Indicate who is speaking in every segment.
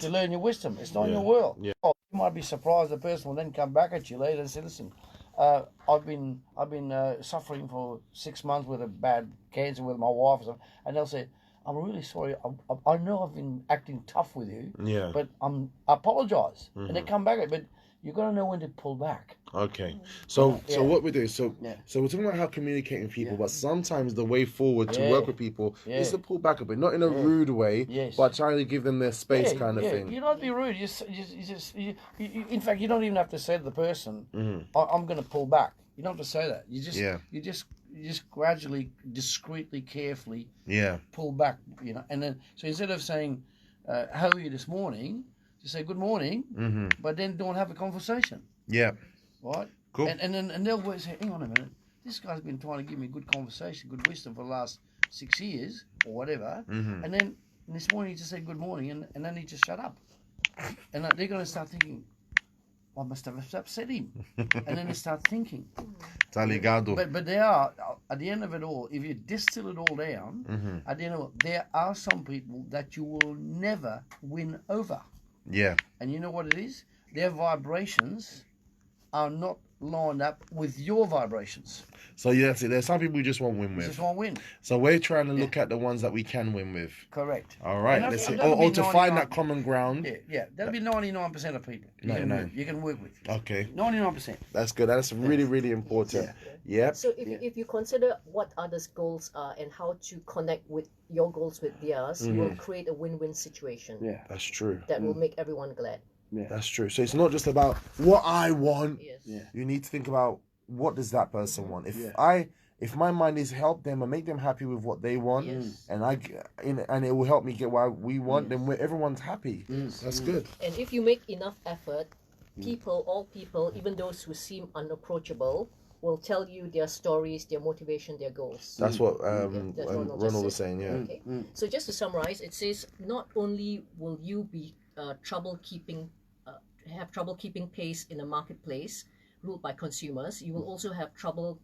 Speaker 1: world.
Speaker 2: To learn your wisdom. It's not in your world.
Speaker 1: Yeah.
Speaker 2: Oh, you might be surprised the person will then come back at you later and say, listen, I've been suffering for 6 months with a bad cancer with my wife, or something, and they'll say, I'm really sorry. I know I've been acting tough with you, but I apologize. And they come back, but you got to know when to pull back.
Speaker 1: Okay. So what we do, so we're talking about how communicating with people, but sometimes the way forward to work with people is to pull back a bit, not in a rude way, but trying to give them their space kind of thing.
Speaker 2: You don't be rude. In fact, you don't even have to say to the person, I'm going to pull back. You don't have to say that. You just gradually, discreetly, carefully pull back, and then, so instead of saying, how are you this morning, just say good morning, but then don't have a conversation. Yeah. Right? Cool. And then they'll say, hang on a minute, this guy's been trying to give me good conversation, good wisdom for the last 6 years, or whatever, and then this morning he just said good morning, and then he just shut up. And they're going to start thinking, I must have upset him. And then they start thinking. But they are, at the end of it all, if you distill it all down, at the end of it, there are some people that you will never win over. Yeah. And you know what it is? Their vibrations are not lined up with your vibrations.
Speaker 1: So that's it. There's some people you just won't win with.
Speaker 2: Just won't win.
Speaker 1: So we're trying to look at the ones that we can win with.
Speaker 2: Correct.
Speaker 1: All right. Let's see. Or to find that common ground.
Speaker 2: Yeah. That'll be 99% of people you can work with.
Speaker 1: Okay.
Speaker 2: 99%.
Speaker 1: That's good. That's really, really important. Yeah.
Speaker 3: So if you consider what others' goals are and how to connect with your goals with theirs, you will create a win-win situation.
Speaker 2: Yeah.
Speaker 1: That's true.
Speaker 3: That will make everyone glad.
Speaker 2: Yeah.
Speaker 1: That's true. So it's not just about what I want. Yes. You need to think about what does that person want. If my mind is help them and make them happy with what they want, and it will help me get what we want, then everyone's happy. That's good.
Speaker 3: And if you make enough effort, all people, even those who seem unapproachable, will tell you their stories, their motivation, their goals.
Speaker 1: That's what Ronald was saying. Yeah.
Speaker 3: Okay. So just to summarize, it says not only will you be have trouble keeping pace in a marketplace ruled by consumers, you will also have trouble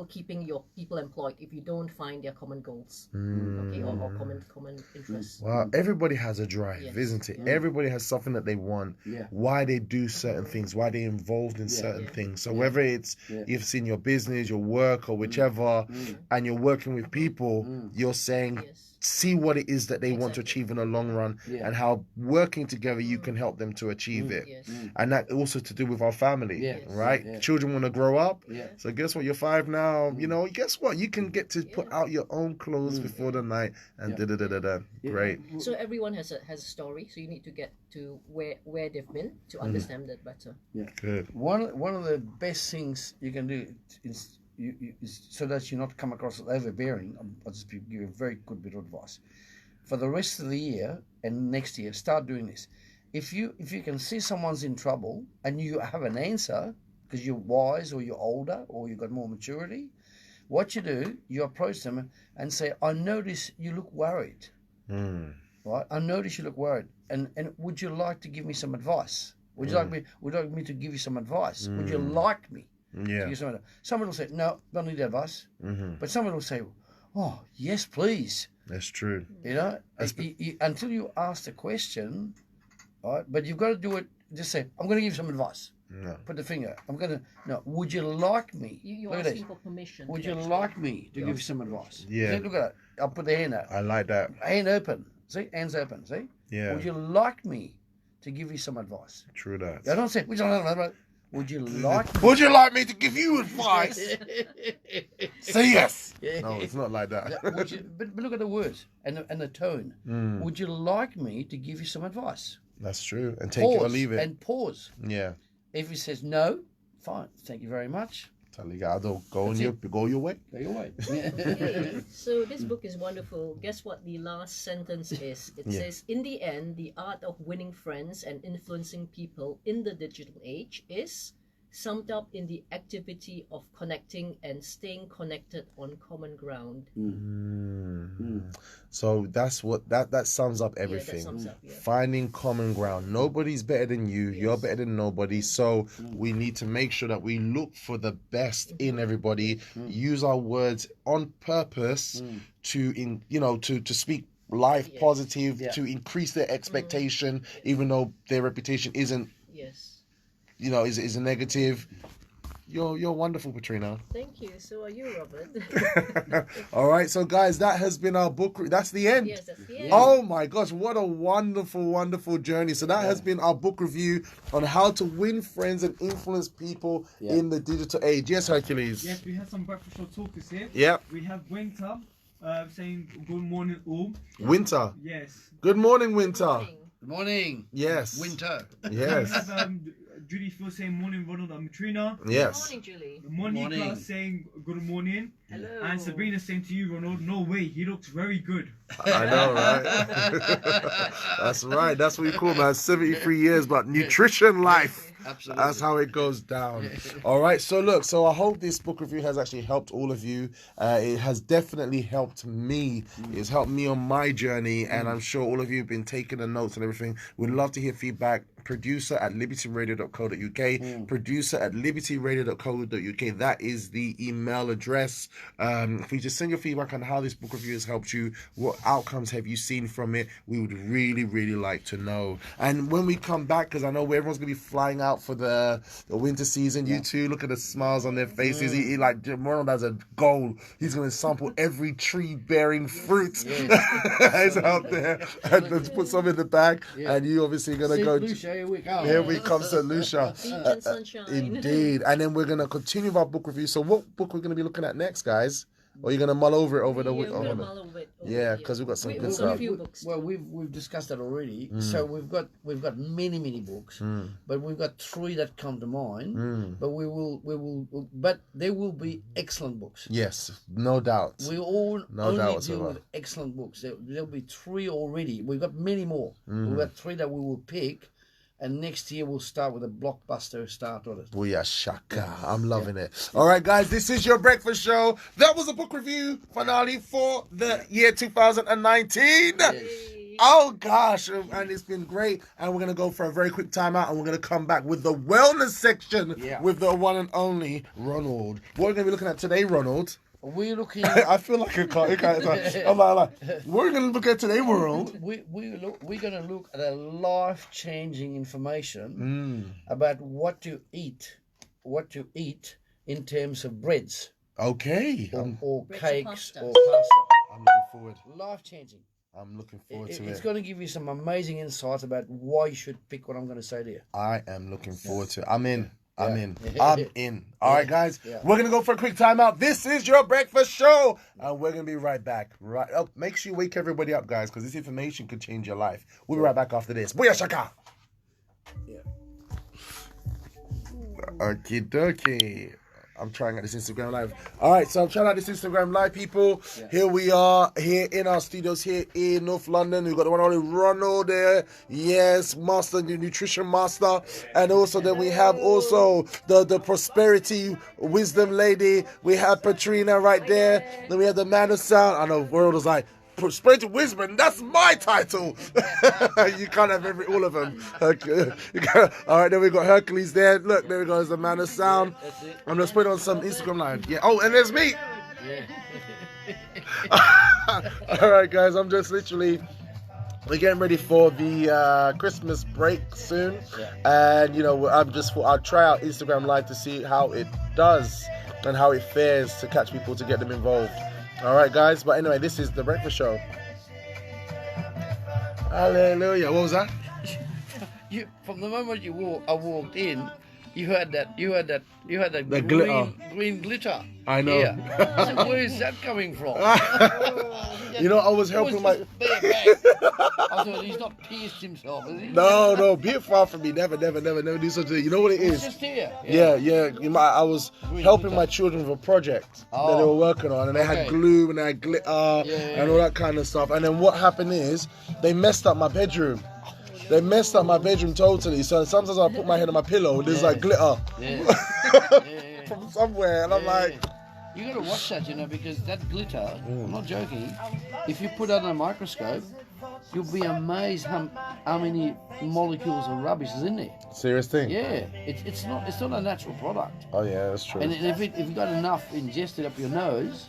Speaker 3: keeping your people employed if you don't find their common goals, or common interests.
Speaker 1: Wow, everybody has a drive, isn't it? Everybody has something that they want, why they do certain things, why they're involved in certain things. So whether it's you've seen your business, your work, or whichever, and you're working with people, you're saying, see what it is that they want to achieve in the long run, and how working together you can help them to achieve it. And that also to do with our family, right? Children want to grow up, so guess what, you're 5 now, guess what, you can get to put out your own clothes before the night, and great.
Speaker 3: So everyone has a story, so you need to get to where they've been to understand that better.
Speaker 1: Good.
Speaker 2: One of the best things you can do is so that you not come across as overbearing. I'll just give you a very good bit of advice. For the rest of the year and next year, start doing this. If you can see someone's in trouble and you have an answer because you're wise or you're older or you've got more maturity, what you do, you approach them and say, I notice you look worried. Right? I notice you look worried. And would you like to give me some advice? Would you like me to give you some advice? Would you like me? Someone will say, no, don't need advice. But someone will say, oh, yes, please.
Speaker 1: That's true.
Speaker 2: Until you ask the question, right? But you've got to do it, just say, I'm going to give you some advice. No. Put the finger. Would you like me?
Speaker 3: You're asking for permission.
Speaker 2: Would you like me to give you some advice?
Speaker 1: Yeah.
Speaker 2: See, look at that. I'll put the hand out.
Speaker 1: I like that.
Speaker 2: Hand open. See? Hands open. See?
Speaker 1: Yeah.
Speaker 2: Would you like me to give you some advice?
Speaker 1: True that.
Speaker 2: I don't say, would you
Speaker 1: like me to give you advice? Say yes. No, it's not like that.
Speaker 2: But look at the words and the tone. Would you like me to give you some advice?
Speaker 1: That's true. And take it or leave it.
Speaker 2: And pause.
Speaker 1: Yeah.
Speaker 2: If he says no, fine. Thank you very much.
Speaker 1: Go your way.
Speaker 2: Go your way.
Speaker 3: Okay. So this book is wonderful. Guess what the last sentence is? It says, in the end, the art of winning friends and influencing people in the digital age is summed up in the activity of connecting and staying connected on common ground.
Speaker 1: So that's what that sums up everything.
Speaker 3: That sums up,
Speaker 1: Finding common ground. Nobody's better than you. You're better than nobody. So we need to make sure that we look for the best in everybody. Use our words on purpose to speak life positive, to increase their expectation, even though their reputation isn't, you know, is a negative. You're wonderful, Petrina.
Speaker 3: Thank you. So are you, Robert.
Speaker 1: All right, so guys, that has been our book. That's the end.
Speaker 3: Yes, that's the end.
Speaker 1: Oh my gosh, what a wonderful, wonderful journey. So that has been our book review on how to win friends and influence people in the digital age. Yes, Hercules.
Speaker 4: Yes, we have some breakfast show talkers here.
Speaker 1: Yep.
Speaker 4: We have Winter saying good morning all.
Speaker 1: Winter.
Speaker 4: Yes.
Speaker 1: Good morning, Winter.
Speaker 2: Good morning.
Speaker 1: Yes.
Speaker 2: Winter.
Speaker 1: Yes.
Speaker 4: We have Judy Phil saying morning, Ronald and Petrina.
Speaker 1: Yes.
Speaker 3: Good morning, Julie.
Speaker 4: Monica saying good morning.
Speaker 3: Hello.
Speaker 4: And Sabrina saying to you, Ronald, no way, he looks very good.
Speaker 1: I know, right? That's right. That's what you call, man. 73 years, but nutrition life.
Speaker 2: Absolutely.
Speaker 1: That's how it goes down. All right. So look, so I hope this book review has actually helped all of you. It has definitely helped me. It's helped me on my journey, and I'm sure all of you have been taking the notes and everything. We'd love to hear feedback. producer@libertyradio.co.uk, producer@libertyradio.co.uk. That is the email address. If you just send your feedback on how this book review has helped you, what outcomes have you seen from it, we would really, really like to know. And when we come back, because I know everyone's going to be flying out for the winter season, you two, look at the smiles on their faces. He like, Ronald has a goal. He's going to sample every tree-bearing fruit that's out there and let's put some in the bag. And you obviously going to go...
Speaker 2: Here we come.
Speaker 1: Here we come, St. Lucia.
Speaker 3: Beach and sunshine.
Speaker 1: Indeed. And then we're going to continue with our book review. So what book we're going to be looking at next, guys? Or you're going to mull over it over the week? Yeah, because we've got some good stuff.
Speaker 2: Well, we've discussed that already. So we've got many books, but we've got 3 that come to mind. But but they will be excellent books.
Speaker 1: Yes, no doubt.
Speaker 2: We all
Speaker 1: No
Speaker 2: only
Speaker 1: doubt
Speaker 2: deal with excellent books. There'll be 3 already. We've got many more. We've got 3 that we will pick. And next year we'll start with a blockbuster start on it.
Speaker 1: Booyah shaka. I'm loving it. All right, guys, this is your breakfast show. That was a book review finale for the year 2019. Oh, gosh. And it's been great. And we're going to go for a very quick timeout. And we're going to come back with the wellness section with the one and only Ronald. What are we going to be looking at today, Ronald?
Speaker 2: We're looking.
Speaker 1: I feel like a car. I'm like, we're going to look at today, world.
Speaker 2: We're going to look at a life-changing information about what to eat in terms of breads.
Speaker 1: Okay.
Speaker 2: Or cakes or
Speaker 1: I'm
Speaker 2: pasta.
Speaker 1: looking forward.
Speaker 2: Life-changing.
Speaker 1: I'm looking forward to it.
Speaker 2: It's going to give you some amazing insights about why you should pick what I'm going to say to you.
Speaker 1: I am looking forward to it. I'm in. I'm in. All right, guys. We're going to go for a quick timeout. This is your breakfast show. And we're going to be right back. Right up. Make sure you wake everybody up, guys, because this information could change your life. We'll be right back after this. Booyah shaka. Okie dokie. I'm trying out this Instagram live. All right, so I'm trying out this Instagram live, people. Here we are, here in our studios here in North London. We've got the one and only Ronald there. Yes, master, the nutrition master. And also then we have also the prosperity wisdom lady. We have Petrina right there. Then we have the man of sound. I know World was like, prosperity wisdom, that's my title. You can't have all of them. All right, then we got Hercules there. Look, there we go. There's the man of sound. I'm just putting on some Instagram live. Yeah. Oh, and there's me. All right, guys. I'm just literally. We're getting ready for the Christmas break soon, and you know I'm just thought I'll try out Instagram live to see how it does and how it fares to catch people to get them involved. All right, guys. But anyway, this is the breakfast show. Hallelujah. What was that?
Speaker 2: From the moment I walked in, you had that
Speaker 1: The
Speaker 2: green glitter.
Speaker 1: I know.
Speaker 2: Yeah. So where is that coming from?
Speaker 1: You know, I was helping my.
Speaker 2: I thought he's not pierced himself, is he?
Speaker 1: No, be it far from me. Never do such a thing. You know what it is?
Speaker 2: It's just here.
Speaker 1: Yeah. I was helping my children with a project that they were working on, and they had glue and they had glitter and all that kind of stuff. And then what happened is they messed up my bedroom. They messed up my bedroom totally. So sometimes I put my head on my pillow, there's like glitter from somewhere, and I'm like.
Speaker 2: You gotta watch that, you know, because that glitter, I'm not joking, if you put that on a microscope, you'll be amazed how many molecules of rubbish is in there.
Speaker 1: Serious thing?
Speaker 2: Yeah, it's not a natural product.
Speaker 1: Oh yeah, that's true.
Speaker 2: And if you got enough ingested up your nose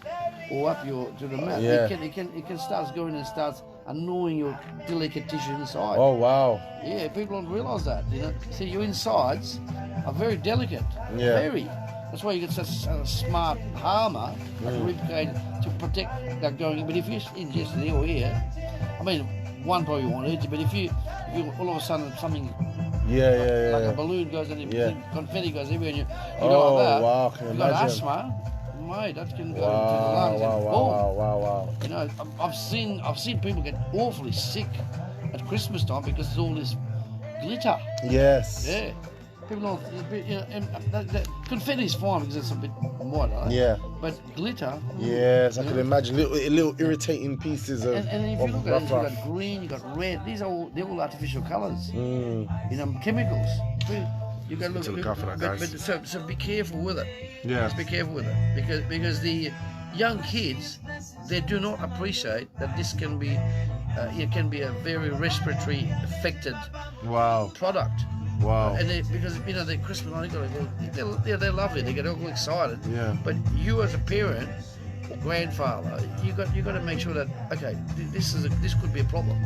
Speaker 2: or up to the mouth, it can start going and starts annoying your delicate tissue inside.
Speaker 1: Oh wow.
Speaker 2: Yeah, people don't realise that. You know, see, your insides are very delicate.
Speaker 1: Yeah.
Speaker 2: Very. That's why you get such a smart armour, like a ribcage, to protect that going. But if you ingest it here, I mean, one probably won't hurt you. But if you all of a sudden something. Like a balloon goes and confetti goes everywhere, and you go like that.
Speaker 1: Wow, can you
Speaker 2: you got
Speaker 1: imagine?
Speaker 2: asthma, mate. That can go into the lungs.
Speaker 1: Wow.
Speaker 2: You know, I've seen people get awfully sick at Christmas time because there's all this glitter.
Speaker 1: Yes.
Speaker 2: Yeah. People don't, you know, and confetti is fine because it's a bit white, right?
Speaker 1: Yeah.
Speaker 2: But glitter.
Speaker 1: Yes, I can imagine little irritating pieces of.
Speaker 2: And if you look at it, you've got green, you've got red. They're all artificial colours. You know, chemicals. You got to look
Speaker 1: out for that, guys.
Speaker 2: So be careful with it.
Speaker 1: Yeah.
Speaker 2: Just be careful with it because the young kids, they do not appreciate that this can be it can be a very respiratory affected product.
Speaker 1: Wow.
Speaker 2: And because you know the Christmas night, they're lovely. They get all excited.
Speaker 1: Yeah.
Speaker 2: But you as a parent or grandfather, you got to make sure that this could be a problem.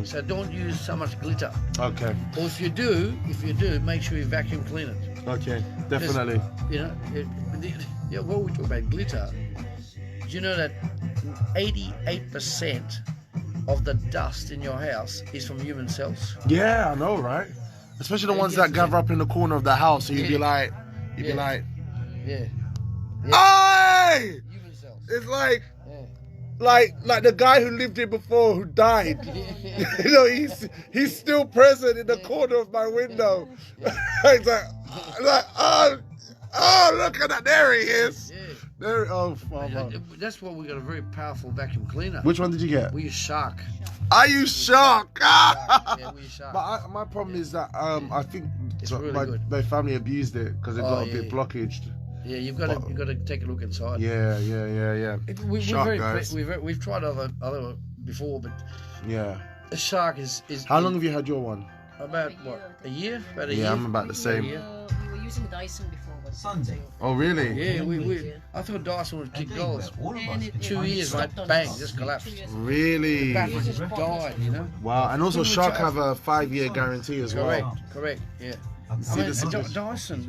Speaker 2: So don't use so much glitter.
Speaker 1: Okay.
Speaker 2: Or if you do, make sure you vacuum clean it.
Speaker 1: Okay. Definitely.
Speaker 2: You know, what we talk about glitter. Do you know that 88% of the dust in your house is from human cells?
Speaker 1: Yeah, I know, right? Especially the ones that gather up in the corner of the house, so you'd be like,
Speaker 2: yeah.
Speaker 1: Hey!
Speaker 2: Human cells.
Speaker 1: It's like the guy who lived here before who died. You know, he's still present in the corner of my window. It's like oh, look at that! There he is.
Speaker 2: Yeah.
Speaker 1: There. Oh,
Speaker 2: that's why we got a very powerful vacuum cleaner.
Speaker 1: Which one did you get?
Speaker 2: We use Shark.
Speaker 1: I use Shark.
Speaker 2: Yeah, we use Shark.
Speaker 1: But my problem is that I think
Speaker 2: it's really good.
Speaker 1: My family abused it because it got a bit blockaged.
Speaker 2: Yeah, you've got to take a look inside.
Speaker 1: Yeah.
Speaker 2: We've tried other before, but the Shark is.
Speaker 1: How long have you had your one?
Speaker 2: About what? A year? About a year.
Speaker 1: Yeah, I'm about the same.
Speaker 3: We were using Dyson before.
Speaker 4: Sunday.
Speaker 1: Oh really?
Speaker 2: Yeah, I thought Dyson would kick goals. 2 years, right? Bang, just collapsed.
Speaker 1: Really?
Speaker 2: Battery just died, you know.
Speaker 1: Wow, and also Shark have a 5-year guarantee as well.
Speaker 2: Correct. Yeah.
Speaker 1: See,
Speaker 2: Dyson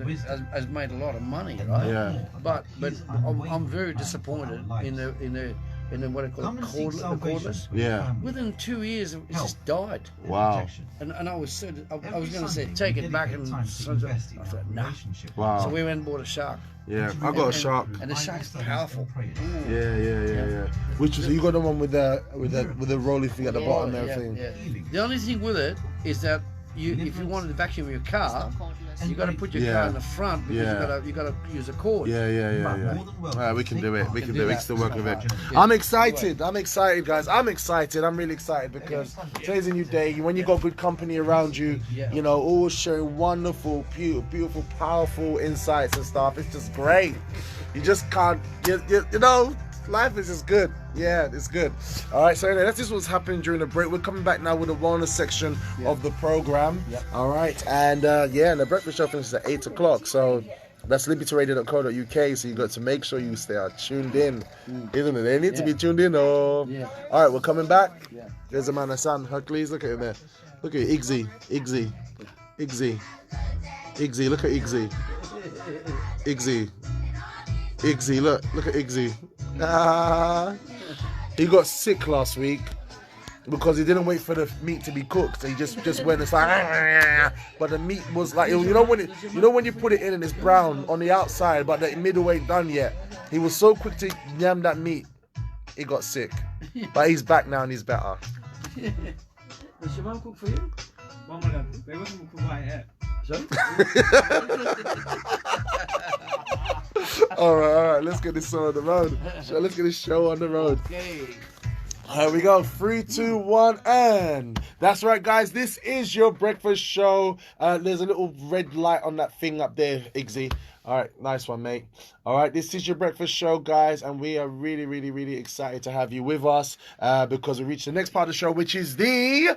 Speaker 2: has made a lot of money, right?
Speaker 1: Yeah.
Speaker 2: But I'm very disappointed in the what I call it, cordless.
Speaker 1: Yeah.
Speaker 2: Within 2 years, it just died.
Speaker 1: Wow.
Speaker 2: And I was going to say take it back, and I thought nah.
Speaker 1: Wow.
Speaker 2: So we went and bought a Shark.
Speaker 1: Yeah, I got a Shark.
Speaker 2: And the Shark's powerful.
Speaker 1: Yeah. Which was you got the one with the rolly thing at the bottom and everything.
Speaker 2: Yeah. The only thing with it is that if you wanted to vacuum your car, you got to put your car in the front because you got to use a cord. Yeah. We can do it. We can still work with it. Yeah. I'm excited, guys. I'm really excited because today's a new day. When you got good company around you, you know, all sharing wonderful, beautiful, powerful insights and stuff. It's just great. You just can't, you know. Life is just good. Yeah, it's good. All right, so anyway, that's just what's happening during the break. We're coming back now with the wellness section of the program. All right, and and the breakfast show finishes at 8 o'clock. So that's libertyradio.co.uk. So you got to make sure you stay tuned in, isn't it? They need to be tuned in. All right, we're coming back. There's a man, Hassan Hercules. Look at him there. Look at Iggsy. Look at Iggsy. Iggsy, look at Iggsy. He got sick last week because he didn't wait for the meat to be cooked. So he just went and like, but the meat was like, you know when you put it in and it's brown on the outside, but the middle ain't done yet. He was so quick to yam that meat, he got sick. But he's back now and he's better. Does your mum cook for you?
Speaker 4: Oh my God, they wasn't cook my hair.
Speaker 1: All right, let's get this show on the road. Let's get this show on the road.
Speaker 2: Okay.
Speaker 1: Here we go. 3, 2, 1, and that's right, guys. This is your breakfast show. There's a little red light on that thing up there, Iggsy. All right, nice one, mate. All right, this is your breakfast show, guys, and we are really, really, really excited to have you with us because we reached the next part of the show, which is the...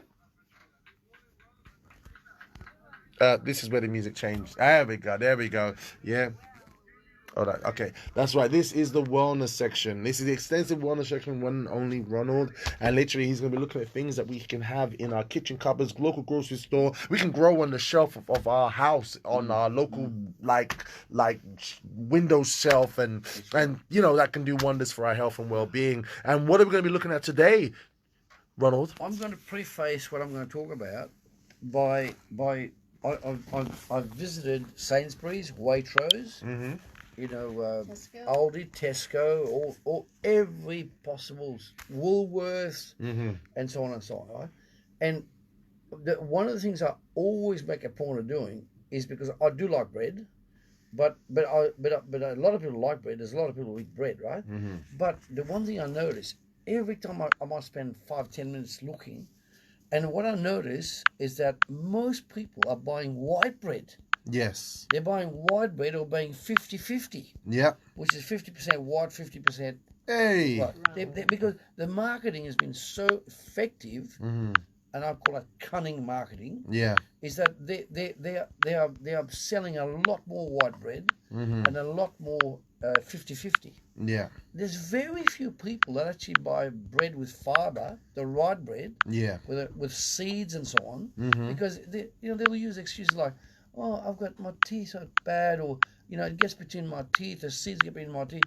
Speaker 1: this is where the music changed. There we go. Yeah. Oh, okay. That's right. This is the wellness section. This is the extensive wellness section, one and only Ronald. And literally, he's going to be looking at things that we can have in our kitchen cupboards, local grocery store. We can grow on the shelf of our house, on our local, like window shelf. And that can do wonders for our health and well-being. And what are we going to be looking at today, Ronald?
Speaker 2: I'm going to preface what I'm going to talk about by I've visited Sainsbury's, Waitrose, Aldi, Tesco, all every possible, Woolworths, and so on and so on. Right? And one of the things I always make a point of doing is, because I do like bread, but a lot of people like bread. There's a lot of people who eat bread, right? But the one thing I notice, every time I might spend 5-10 minutes looking, and what I notice is that most people are buying white bread.
Speaker 1: Yes.
Speaker 2: They're buying white bread or buying 50-50.
Speaker 1: Yeah.
Speaker 2: Which is 50% white, 50%.
Speaker 1: Hey.
Speaker 2: Right. Because the marketing has been so effective, and I call it cunning marketing.
Speaker 1: Yeah.
Speaker 2: Is that they are selling a lot more white bread and a lot more 50-50.
Speaker 1: Yeah.
Speaker 2: There's very few people that actually buy bread with fibre, the right bread.
Speaker 1: Yeah.
Speaker 2: With seeds and so on, because they'll use excuses like, "Oh, I've got my teeth so bad," or it gets between my teeth, the seeds get between my teeth.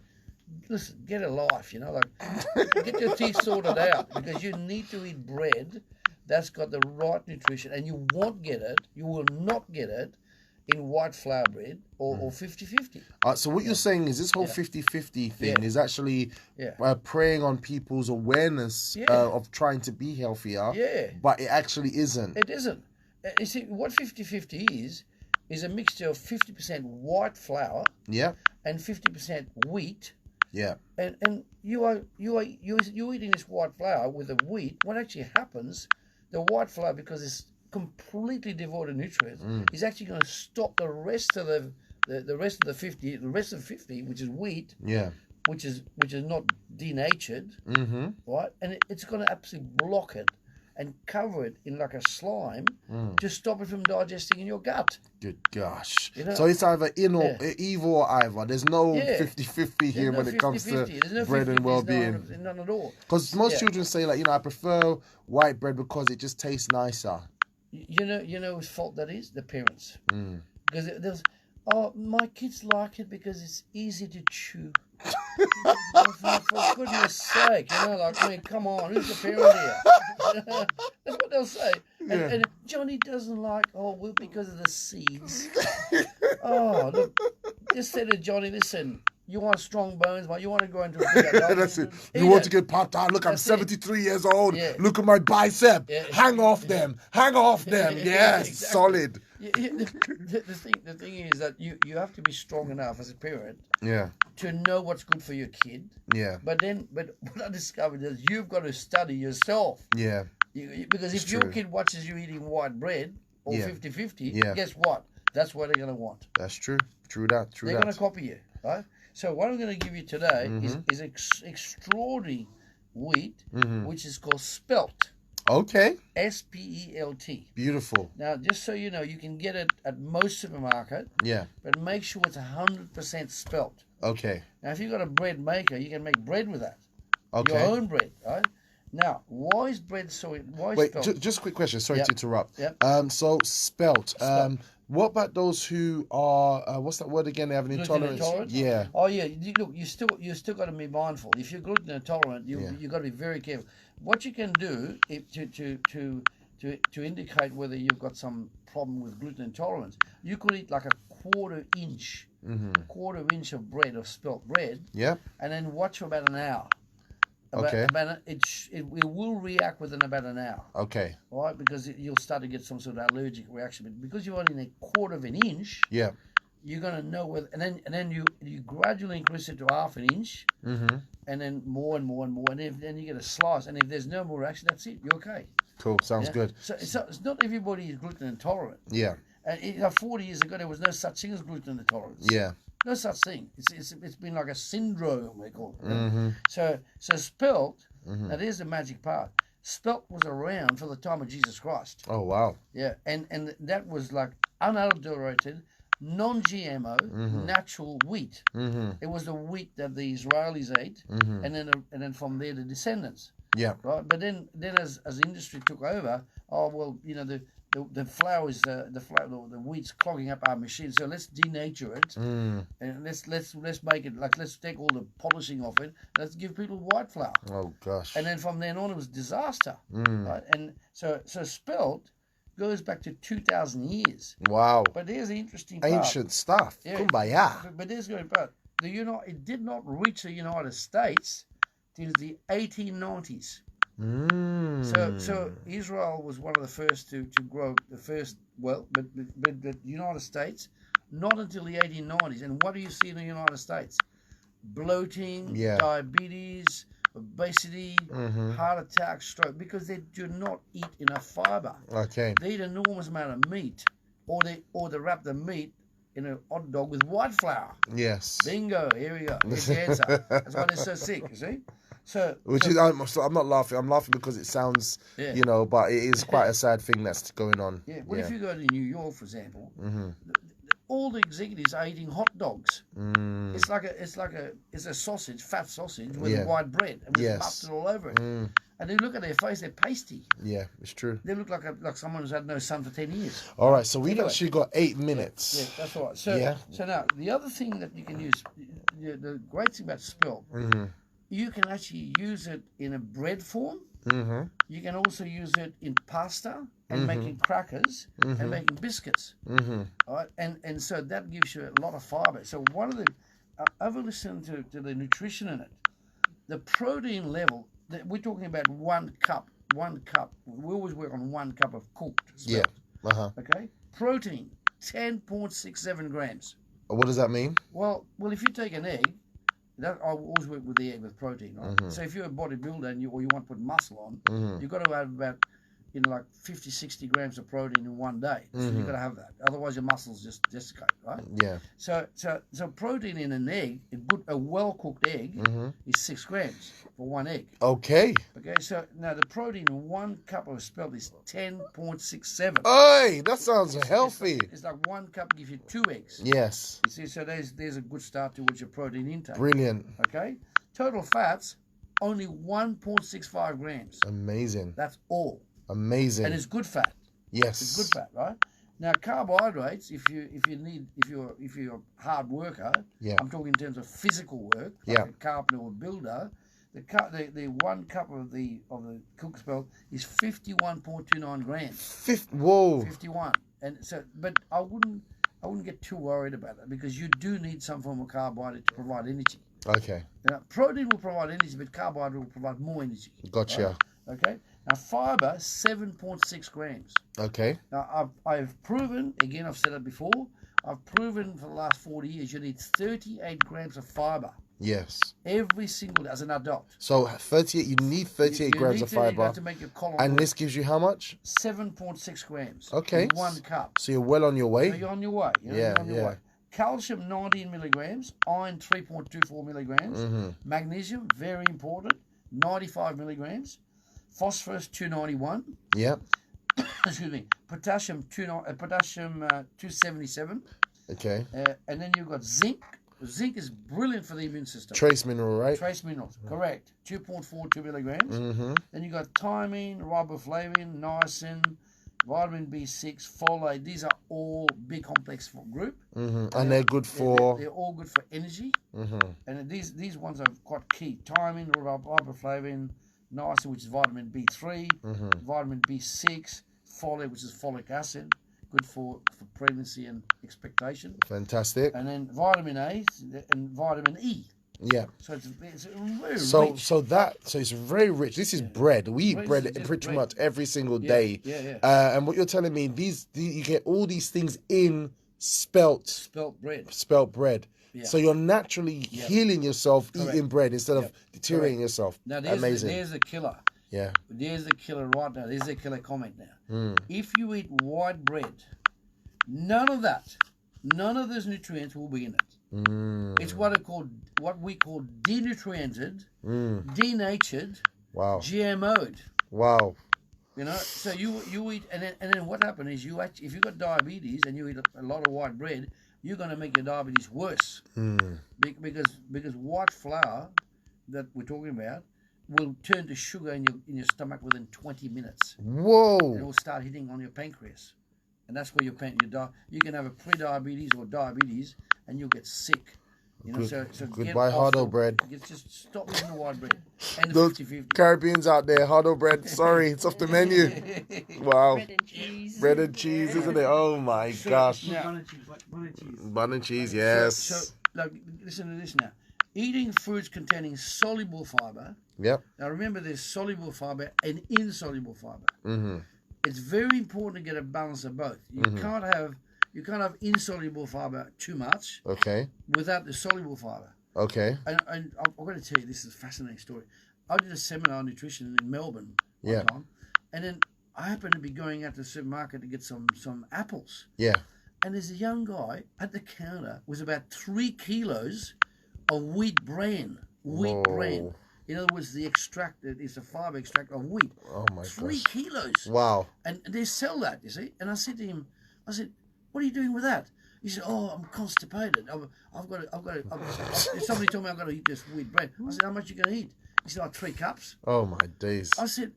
Speaker 2: Listen, get a life, get your teeth sorted out, because you need to eat bread that's got the right nutrition, and you won't get it. You will not get it in white flour bread or 50-50.
Speaker 1: So what you're saying is this whole 50-50 thing is actually preying on people's awareness of trying to be healthier, but it actually isn't.
Speaker 2: It isn't. You see, what 50-50 is a mixture of 50% white flour and 50% wheat.
Speaker 1: Yeah.
Speaker 2: And you're eating this white flour with the wheat. What actually happens, the white flour, because it's completely devoid of nutrients, is actually going to stop the rest of the rest of the 50, which is wheat, which is not denatured, right? And it's going to absolutely block it and cover it in like a slime to stop it from digesting in your gut.
Speaker 1: Good gosh. So it's either evil or either. There's no 50-50 here when it comes to bread and well-being.
Speaker 2: None at all.
Speaker 1: Because most children say, I prefer white bread because it just tastes nicer.
Speaker 2: You know whose fault that is? The parents. Because there's, my kids like it because it's easy to chew. For goodness sake, come on, who's the parent here? That's what they'll say. And Johnny doesn't like, because of the seeds. Look, just say to Johnny, listen, you want strong bones, but you want to go into a bigger dog.
Speaker 1: That's it. You want to get popped out. Look, I'm 73 years old. Look at my bicep. Hang off them. Hang off them. Yes, exactly. Solid.
Speaker 2: The thing is that you have to be strong enough as a parent to know what's good for your kid. Yeah. But what I discovered is you've got to study yourself. Yeah. Because if your kid watches you eating white bread or 50-50, guess what? That's what they're going to want.
Speaker 1: That's true. True that.
Speaker 2: They're going to copy you, right? So what I'm going to give you today is extraordinary wheat, which is called Spelt.
Speaker 1: Okay.
Speaker 2: Spelt.
Speaker 1: Beautiful.
Speaker 2: Now, just so you know, you can get it at most supermarket. Yeah. But make sure it's 100% Spelt. Okay. Now, if you've got a bread maker, you can make bread with that. Okay. Your own bread, right? Now, why is bread so?
Speaker 1: Wait, just a quick question. Sorry to interrupt. Yep. So Spelt. What about those who are? What's that word again? They have an intolerance. Yeah.
Speaker 2: Oh yeah. Look, you still got to be mindful. If you're gluten intolerant, you got to be very careful. What you can do to indicate whether you've got some problem with gluten intolerance, you could eat like a quarter inch of bread, of Spelt bread. Yeah. And then watch for about an hour. It will react within about an hour. Okay. Right? Because you'll start to get some sort of allergic reaction. But because you're only a quarter of an inch, you're going to know whether, and then you gradually increase it to half an inch, and then more and more and more, and then you get a slice. And if there's no more reaction, that's it. You're okay.
Speaker 1: Cool. Sounds good.
Speaker 2: So it's not everybody is gluten intolerant. Yeah. And 40 years ago, there was no such thing as gluten intolerance. Yeah. No such thing. It's been like a syndrome, they call it. Right? So Spelt, now there's the magic part. Spelt was around for the time of Jesus Christ.
Speaker 1: Oh, wow.
Speaker 2: Yeah, and that was like unadulterated, non-GMO, natural wheat. It was the wheat that the Israelis ate, and then from there the descendants.
Speaker 1: Yeah.
Speaker 2: Right. But then as industry took over, the flour is the wheat's clogging up our machine. So let's denature it, and let's make it let's take all the polishing off it. Let's give people white flour.
Speaker 1: Oh gosh.
Speaker 2: And then from then on, it was disaster. Right. And so Spelt goes back to 2,000 years.
Speaker 1: Wow.
Speaker 2: But there's the interesting part.
Speaker 1: Ancient stuff. Yeah. Kumbaya.
Speaker 2: But there's the part. It did not reach the United States till the 1890s. So Israel was one of the first to grow the first, but the United States, not until the 1890s. And what do you see in the United States? Bloating, diabetes, obesity, heart attack, stroke, because they do not eat enough fiber.
Speaker 1: Okay.
Speaker 2: They eat an enormous amount of meat, or they wrap the meat in a hot dog with white flour.
Speaker 1: Yes.
Speaker 2: Bingo. Here we go. Here's the answer. That's why they're so sick. You see.
Speaker 1: I'm not laughing. I'm laughing because it sounds, but it is quite a sad thing that's going on.
Speaker 2: Yeah. Well, if you go to New York, for example, all the executives are eating hot dogs. It's a sausage, fat sausage with white bread and with mustard all over it. And they look at their face; they're pasty.
Speaker 1: Yeah, it's true.
Speaker 2: They look like someone who's had no sun for 10 years.
Speaker 1: All right, so we've actually got 8 minutes.
Speaker 2: Yeah, that's right. So now the other thing that you can use, the great thing about Spelt. You can actually use it in a bread form. You can also use it in pasta and making crackers and making biscuits. All right? And so that gives you a lot of fiber. So one of the, I've listened to the nutrition in it. The protein level, we're talking about 1 cup. 1 cup. We always work on 1 cup of cooked Spelt.
Speaker 1: Yeah.
Speaker 2: Okay? Protein, 10.67 grams.
Speaker 1: What does that mean?
Speaker 2: Well, if you take an egg, I always work with the egg with protein, right? So if you're a bodybuilder and you want to put muscle on, you've got to have about 50, 60 grams of protein in one day. So you've got to have that. Otherwise, your muscles just desiccate, right? Yeah. So protein in an egg, a well-cooked egg, is 6 grams for 1 egg. Okay. So now the protein in 1 cup of Spelt is 10.67.
Speaker 1: Hey, that sounds healthy.
Speaker 2: It's like 1 cup gives you 2 eggs.
Speaker 1: Yes.
Speaker 2: You see, so there's a good start towards your protein intake.
Speaker 1: Brilliant.
Speaker 2: Okay. Total fats, only 1.65 grams.
Speaker 1: Amazing.
Speaker 2: That's all.
Speaker 1: Amazing.
Speaker 2: And it's good fat.
Speaker 1: Yes.
Speaker 2: It's good fat, right? Now carbohydrates, if you're a hard worker, I'm talking in terms of physical work, like a carpenter or builder, the 1 cup of the cooked Spelt is 51.29 grams.
Speaker 1: Whoa.
Speaker 2: 51. And so, but I wouldn't get too worried about that because you do need some form of carbohydrate to provide energy. Okay. Now, protein will provide energy, but carbohydrate will provide more energy.
Speaker 1: Gotcha.
Speaker 2: Right? Okay. Now, fiber, 7.6 grams. Okay. Now, I've proven, again, I've said it before, I've proven for the last 40 years you need 38 grams of fiber.
Speaker 1: Yes.
Speaker 2: Every single day as an adult.
Speaker 1: So 38, you need 38 grams of fiber.
Speaker 2: To make your colon
Speaker 1: and this gives you how much?
Speaker 2: 7.6 grams.
Speaker 1: Okay.
Speaker 2: In 1 cup.
Speaker 1: So you're well on your way.
Speaker 2: So you're on your way. You're on your way. Calcium, 19 milligrams. Iron, 3.24 milligrams. Magnesium, very important, 95 milligrams. Phosphorus, 291. Yep. Excuse me. Potassium, 277. Okay. And then you've got zinc. Zinc is brilliant for the immune system.
Speaker 1: Trace mineral, right?
Speaker 2: Trace minerals, correct. 2.42 milligrams. Then you got thiamine, riboflavin, niacin, vitamin B6, folate. These are all big complex group.
Speaker 1: And they're good for...
Speaker 2: They're all good for energy. And these ones are quite key. Thiamine, riboflavin, niacin, which is vitamin B3, vitamin B6, folate, which is folic acid. Good for pregnancy and expectation.
Speaker 1: Fantastic.
Speaker 2: And then vitamin A and vitamin E. Yeah. So it's very rich.
Speaker 1: So it's very rich. This is bread. We eat bread pretty much every single day. And what you're telling me, you get all these things in Spelt
Speaker 2: bread.
Speaker 1: Spelt bread. Yeah. So you're naturally healing yourself eating bread instead of deteriorating yourself.
Speaker 2: Now
Speaker 1: amazing.
Speaker 2: There's the killer. Yeah. There's the killer right now. There's the killer comment now. If you eat white bread, none of those nutrients will be in it. It's what we call denutriented, denatured, GMO'd. Wow. You know, so you eat, and then what happens is if you've got diabetes and you eat a lot of white bread, you're going to make your diabetes worse. Because white flour that we're talking about will turn to sugar in your stomach within 20 minutes.
Speaker 1: Whoa!
Speaker 2: And it will start hitting on your pancreas. And that's where you can have a pre-diabetes or diabetes, and you'll get sick. You know, so
Speaker 1: goodbye hardo bread.
Speaker 2: Just stop eating the white bread. And the
Speaker 1: Those
Speaker 2: 50-50.
Speaker 1: Caribbeans out there, hardo bread. Sorry, it's off the menu. Wow.
Speaker 3: Bread and cheese.
Speaker 1: Bread and cheese, isn't it? Oh my gosh.
Speaker 4: Bun and cheese. Bun and cheese.
Speaker 1: Bun and cheese, yes.
Speaker 2: So listen to this now. Eating foods containing soluble fiber.
Speaker 1: Yep.
Speaker 2: Now remember, there's soluble fiber and insoluble fiber. It's very important to get a balance of both. You can't have insoluble fiber too much.
Speaker 1: Okay.
Speaker 2: Without the soluble fiber.
Speaker 1: Okay.
Speaker 2: And I'm going to tell you, this is a fascinating story. I did a seminar on nutrition in Melbourne one time, and then I happened to be going out to the supermarket to get some apples.
Speaker 1: Yeah.
Speaker 2: And there's a young guy at the counter with about 3 kilos of wheat bran. Wheat bran. In other words, the extract, it's a fiber extract of wheat.
Speaker 1: Oh my gosh.
Speaker 2: 3 kilos.
Speaker 1: Wow.
Speaker 2: And they sell that, you see. And I said to him, what are you doing with that? He said, "Oh, I'm constipated. Somebody told me I've got to eat this wheat bread." I said, "How much are you going to eat?" He said, 3 cups.
Speaker 1: Oh my days.
Speaker 2: I said.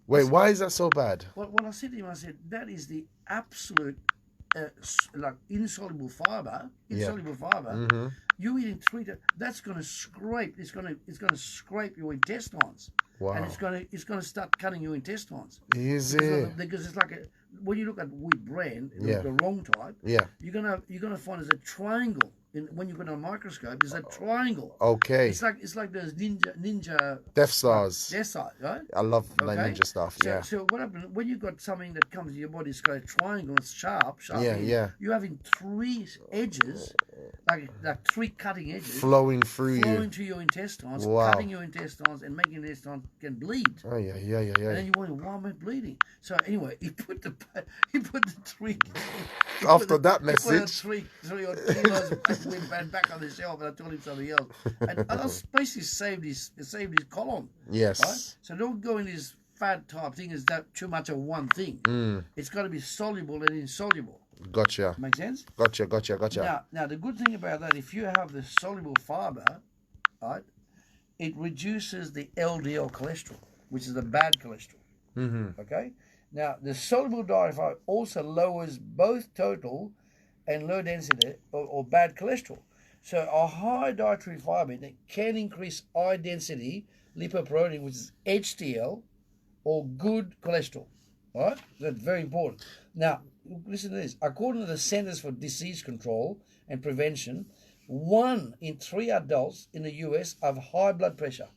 Speaker 1: Wait, why is that so bad?
Speaker 2: Well, I said to him, I said, that is the absolute, insoluble fiber. You eating 3, that's going to scrape. It's going to scrape your intestines.
Speaker 1: Wow.
Speaker 2: And it's going to start cutting your intestines.
Speaker 1: Is it?
Speaker 2: Because it's like when you look at wheat bran, the wrong type.
Speaker 1: Yeah.
Speaker 2: You're gonna find there's a triangle. When you put on a microscope, there's a triangle.
Speaker 1: Okay.
Speaker 2: It's like those ninja
Speaker 1: Death Stars.
Speaker 2: Death Stars, right?
Speaker 1: I love like ninja stuff.
Speaker 2: So what happens when you've got something that comes to your body? It's got a triangle. It's sharp.
Speaker 1: Yeah.
Speaker 2: You're having 3 edges, like 3 cutting edges,
Speaker 1: flowing through
Speaker 2: to your intestines, cutting your intestines, and making the intestines can bleed.
Speaker 1: Oh yeah.
Speaker 2: And then you wonder, why am I bleeding? So anyway, he put the 3.
Speaker 1: After that message,
Speaker 2: he put 3 odd kilos went back on the shelf, and I told him something else. And I basically saved his colon.
Speaker 1: Yes.
Speaker 2: Right? So don't go in this fad type thing. Is that too much of one thing? It's got to be soluble and insoluble.
Speaker 1: Gotcha.
Speaker 2: Make sense?
Speaker 1: Gotcha.
Speaker 2: Now the good thing about that, if you have the soluble fiber, right, it reduces the LDL cholesterol, which is the bad cholesterol. Okay. Now the soluble dietary fiber also lowers both total and low density or bad cholesterol. So a high dietary fiber that can increase high density lipoprotein, which is HDL, or good cholesterol. All right? That's very important. Now, listen to this. According to the Centers for Disease Control and Prevention, 1 in 3 adults in the US have high blood pressure.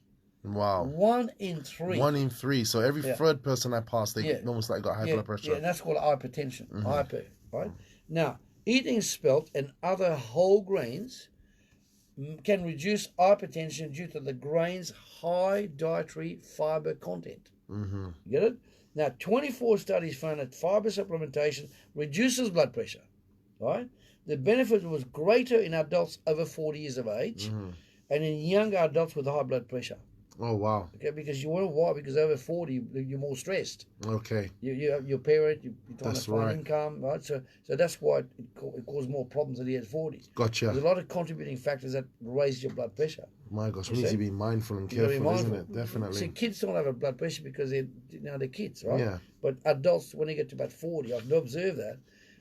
Speaker 1: Wow.
Speaker 2: 1 in 3.
Speaker 1: 1 in 3. So every third person I pass, they almost like got high blood pressure.
Speaker 2: Yeah, and that's called hypertension. Hyper, right? Now, eating spelt and other whole grains can reduce hypertension due to the grain's high dietary fiber content. You get it? Now, 24 studies found that fiber supplementation reduces blood pressure. Right? The benefit was greater in adults over 40 years of age and in younger adults with high blood pressure.
Speaker 1: Oh, wow.
Speaker 2: Okay, because you wonder why? Because over 40, you're more stressed.
Speaker 1: Okay.
Speaker 2: You have your parent, you're trying
Speaker 1: That's
Speaker 2: to find
Speaker 1: right.
Speaker 2: income, right? So that's why it causes more problems at the age of 40.
Speaker 1: Gotcha.
Speaker 2: There's a lot of contributing factors that raise your blood pressure.
Speaker 1: My gosh, we need to be mindful and careful, isn't it? Definitely.
Speaker 2: See, kids don't have a blood pressure because they're kids, right?
Speaker 1: Yeah.
Speaker 2: But adults, when they get to about 40, I've observed that,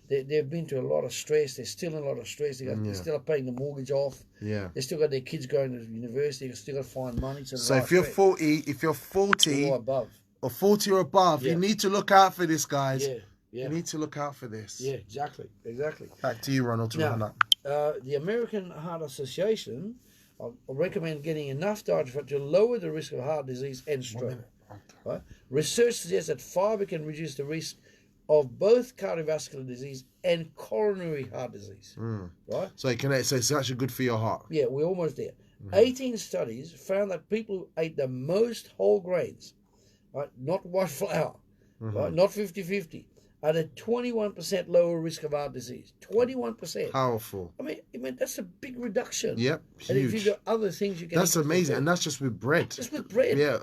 Speaker 2: they've been to a lot of stress. They're still in a lot of stress. They're still paying the mortgage off.
Speaker 1: Yeah.
Speaker 2: They still got their kids going to university. They still got to find money.
Speaker 1: So if you're 40
Speaker 2: or above,
Speaker 1: or 40 or above, you need to look out for this, guys.
Speaker 2: Yeah.
Speaker 1: You need to look out for this.
Speaker 2: Yeah, exactly.
Speaker 1: Back to you, Ronald, to round up.
Speaker 2: The American Heart Association recommend getting enough dietary fiber to lower the risk of heart disease and stroke. Right? Research suggests that fiber can reduce the risk of both cardiovascular disease and coronary heart disease. Right?
Speaker 1: So it's actually good for your heart.
Speaker 2: Yeah, we're almost there. 18 studies found that people who ate the most whole grains, right, not white flour, right, not 50-50, had a 21% lower risk of heart disease. 21%.
Speaker 1: Powerful.
Speaker 2: I mean that's a big reduction.
Speaker 1: Yep, huge.
Speaker 2: And if you've got other things you can.
Speaker 1: That's amazing, and that's just with bread.
Speaker 2: Just with bread.
Speaker 1: Yeah.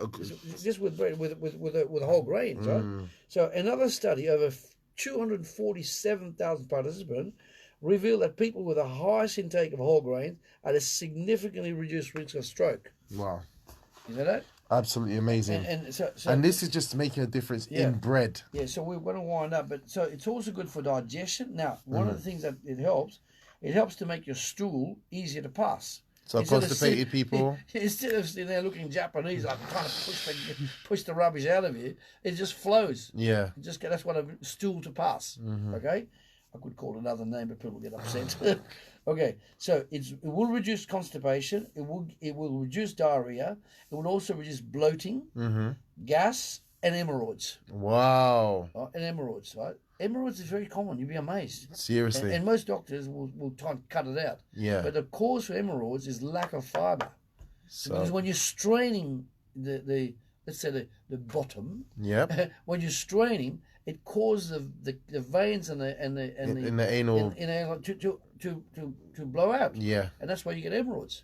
Speaker 2: Just with bread, with whole grains, right? So another study over 247,000 participants revealed that people with the highest intake of whole grains had a significantly reduced risk of stroke.
Speaker 1: Wow.
Speaker 2: You know that?
Speaker 1: Absolutely amazing. And this is just making a difference in bread.
Speaker 2: Yeah, so we're going to wind up. But so it's also good for digestion. Now, one of the things that it helps to make your stool easier to pass.
Speaker 1: So constipated people.
Speaker 2: Instead of sitting there looking Japanese, like trying to push the rubbish out of you, it just flows.
Speaker 1: Yeah.
Speaker 2: That's what a stool to pass. Okay? I could call it another name, but people get upset. Okay, so it will reduce constipation. It will reduce diarrhea. It will also reduce bloating, gas, and hemorrhoids.
Speaker 1: Wow.
Speaker 2: And hemorrhoids, right? Hemorrhoids is very common. You'd be amazed.
Speaker 1: Seriously.
Speaker 2: And most doctors will try and cut it out.
Speaker 1: Yeah.
Speaker 2: But the cause for hemorrhoids is lack of fiber. Because when you're straining the let's say the bottom.
Speaker 1: Yep.
Speaker 2: When you're straining, it causes the veins and the anal to blow out.
Speaker 1: Yeah.
Speaker 2: And that's why you get hemorrhoids.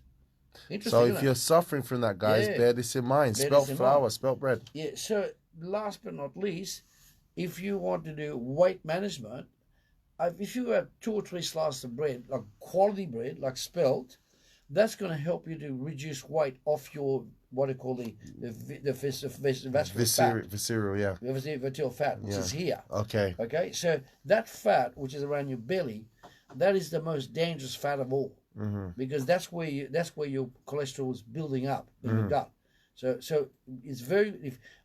Speaker 1: So if you're suffering from that, guys, bear this in mind. Spelt flour, spelt bread.
Speaker 2: Yeah. So last but not least, if you want to do weight management, if you have 2 or 3 slices of bread, like quality bread, like Spelt, that's going to help you to reduce weight off your what do you call the visceral fat, which is here.
Speaker 1: Okay.
Speaker 2: Okay. So that fat, which is around your belly, that is the most dangerous fat of all, because that's where your cholesterol is building up in your gut. So it's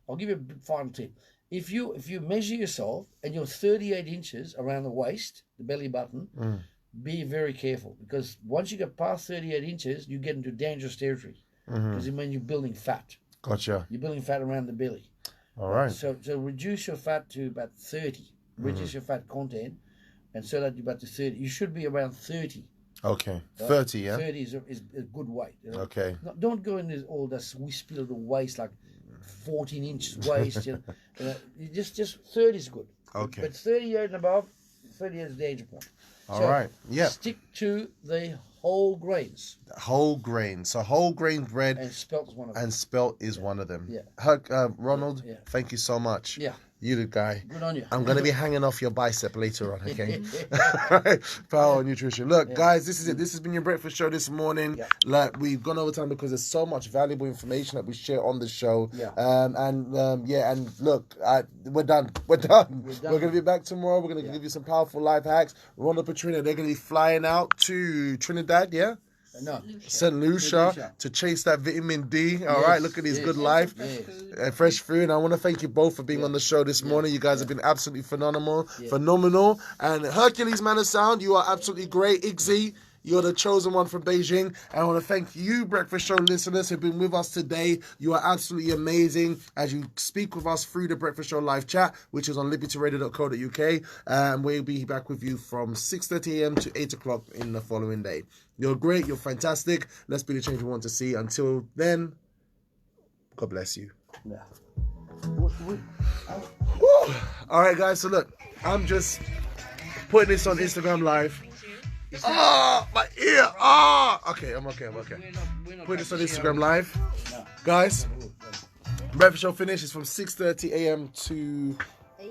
Speaker 2: I'll give you a final tip. If you measure yourself and you're 38 inches around the waist, the belly button, be very careful, because once you get past 38 inches, you get into dangerous territory. Because it means you're building fat.
Speaker 1: Gotcha.
Speaker 2: You're building fat around the belly.
Speaker 1: All right.
Speaker 2: So reduce your fat to about 30. Reduce your fat content, and so that you're about to 30. You should be around 30.
Speaker 1: Okay. 30, yeah?
Speaker 2: 30 is a good weight. You know?
Speaker 1: Okay.
Speaker 2: Don't go in all this wispy little waist, like 14 inches waist. You know, just 30 is good.
Speaker 1: Okay.
Speaker 2: But 38 and above, 30 is the danger point.
Speaker 1: All right. Yeah.
Speaker 2: Stick to the whole grains.
Speaker 1: Whole grain. So whole grain bread.
Speaker 2: And Spelt is one of them.
Speaker 1: And Spelt is one of them.
Speaker 2: Yeah.
Speaker 1: Ronald, thank you so much.
Speaker 2: Yeah.
Speaker 1: You the guy.
Speaker 2: Good on you.
Speaker 1: I'm going to be hanging off your bicep later on, okay? Power Nutrition. Look, guys, this is it. This has been your breakfast show this morning.
Speaker 2: Yeah.
Speaker 1: Like, we've gone over time because there's so much valuable information that we share on the show.
Speaker 2: Yeah.
Speaker 1: And look, we're done. We're going to be back tomorrow. We're going to give you some powerful life hacks. Ronald, Petrina, they're going to be flying out to Trinidad, yeah?
Speaker 2: No.
Speaker 1: St. Lucia to chase that vitamin D. All right, look at his good life. Fresh food. And I want to thank you both for being on the show this morning. You guys have been absolutely phenomenal. And Hercules Man of Sound, you are absolutely great. Igzy, you're the chosen one from Beijing. And I want to thank you, Breakfast Show listeners, who've been with us today. You are absolutely amazing as you speak with us through the Breakfast Show live chat, which is on libertyradio.co.uk. And we'll be back with you from 6:30 a.m. to 8 o'clock in the following day. You're great. You're fantastic. Let's be the change we want to see. Until then, God bless you.
Speaker 2: Yeah.
Speaker 1: All right, guys. So look, I'm just putting this on Instagram Live. My ear. Okay, I'm okay. Put this on Instagram Live. Guys, breakfast show finishes from 6:30 a.m. to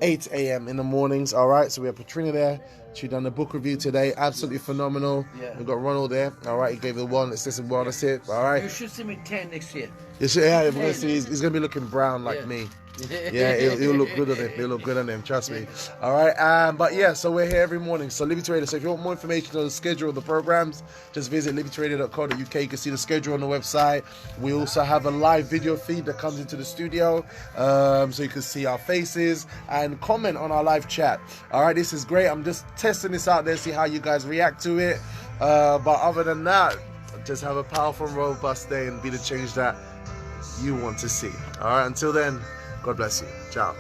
Speaker 1: 8 a.m. in the mornings. All right, so we have Petrina there. She done the book review today. Absolutely phenomenal. Yeah. We've got Ronald there. All right, he gave the one. It says some wellness tip. All right.
Speaker 2: You should see me 10 next year.
Speaker 1: We're gonna see. He's gonna be looking brown like me. Yeah, he'll look good on him. He'll look good on him. Trust me. All right. But yeah, so we're here every morning. So Liberty Radio. So if you want more information on the schedule of the programs, just visit libertyradio.co.uk. You can see the schedule on the website. We also have a live video feed that comes into the studio, so you can see our faces and comment on our live chat. All right, this is great. I'm just testing this out there, see how you guys react to it. But other than that, just have a powerful, robust day and be the change that you want to see. All right. Until then. God bless you. Ciao.